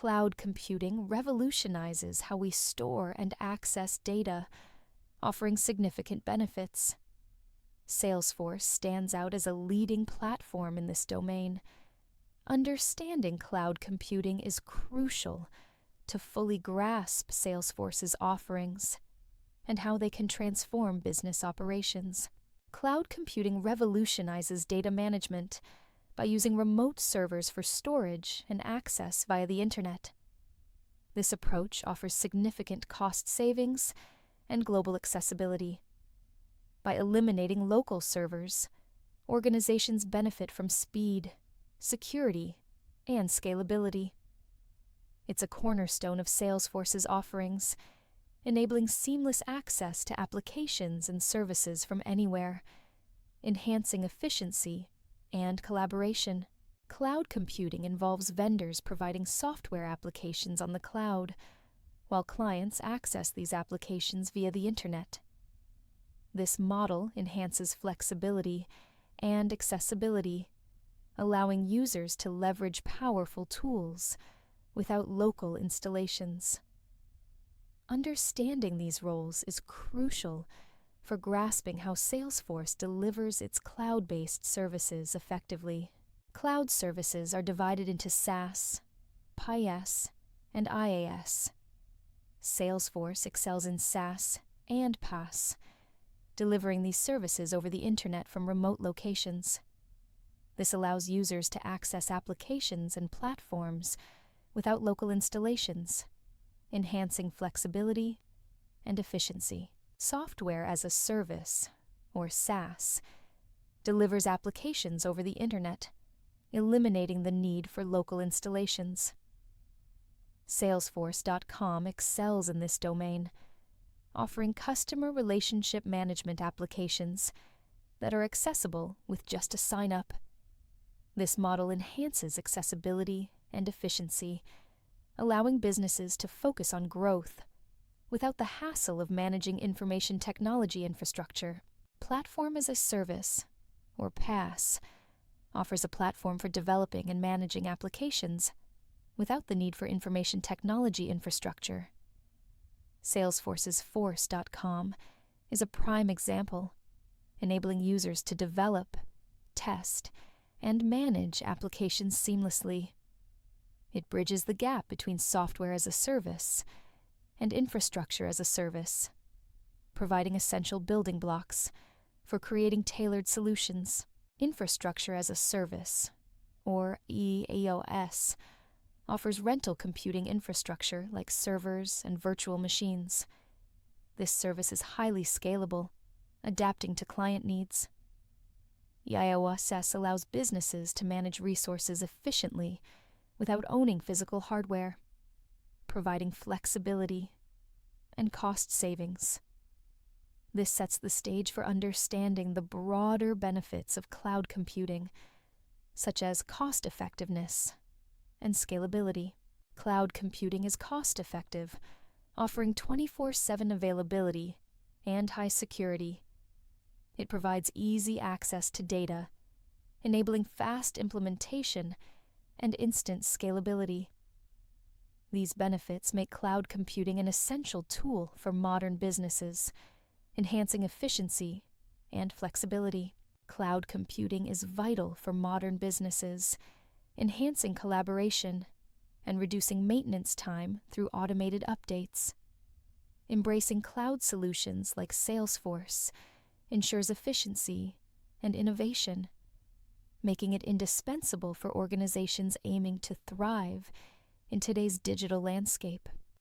Cloud computing revolutionizes how we store and access data, offering significant benefits. Salesforce stands out as a leading platform in this domain. Understanding cloud computing is crucial to fully grasp Salesforce's offerings and how they can transform business operations. Cloud computing revolutionizes data management by using remote servers for storage and access via the internet. This approach offers significant cost savings and global accessibility. By eliminating local servers, organizations benefit from speed, security, and scalability. It's a cornerstone of Salesforce's offerings, enabling seamless access to applications and services from anywhere, enhancing efficiency and collaboration. Cloud computing involves vendors providing software applications on the cloud, while clients access these applications via the internet. This model enhances flexibility and accessibility, allowing users to leverage powerful tools without local installations. Understanding these roles is crucial for grasping how Salesforce delivers its cloud-based services effectively. Cloud services are divided into SaaS, PaaS, and IaaS. Salesforce excels in SaaS and PaaS, delivering these services over the internet from remote locations. This allows users to access applications and platforms without local installations, enhancing flexibility and efficiency. Software as a service, or SaaS, delivers applications over the internet, eliminating the need for local installations. Salesforce.com excels in this domain, offering customer relationship management applications that are accessible with just a sign-up. This model enhances accessibility and efficiency, allowing businesses to focus on growth without the hassle of managing information technology infrastructure. Platform as a Service, or PaaS, offers a platform for developing and managing applications without the need for information technology infrastructure. Salesforce's Force.com is a prime example, enabling users to develop, test, and manage applications seamlessly. It bridges the gap between software as a service and infrastructure as a service, providing essential building blocks for creating tailored solutions. Infrastructure as a Service, or EAOS, offers rental computing infrastructure like servers and virtual machines. This service is highly scalable, adapting to client needs. IaaS allows businesses to manage resources efficiently without owning physical hardware, providing flexibility and cost savings. This sets the stage for understanding the broader benefits of cloud computing, such as cost-effectiveness and scalability. Cloud computing is cost-effective, offering 24/7 availability and high security. It provides easy access to data, enabling fast implementation and instant scalability. These benefits make cloud computing an essential tool for modern businesses, enhancing efficiency and flexibility. Cloud computing is vital for modern businesses, enhancing collaboration and reducing maintenance time through automated updates. Embracing cloud solutions like Salesforce ensures efficiency and innovation, making it indispensable for organizations aiming to thrive in today's digital landscape.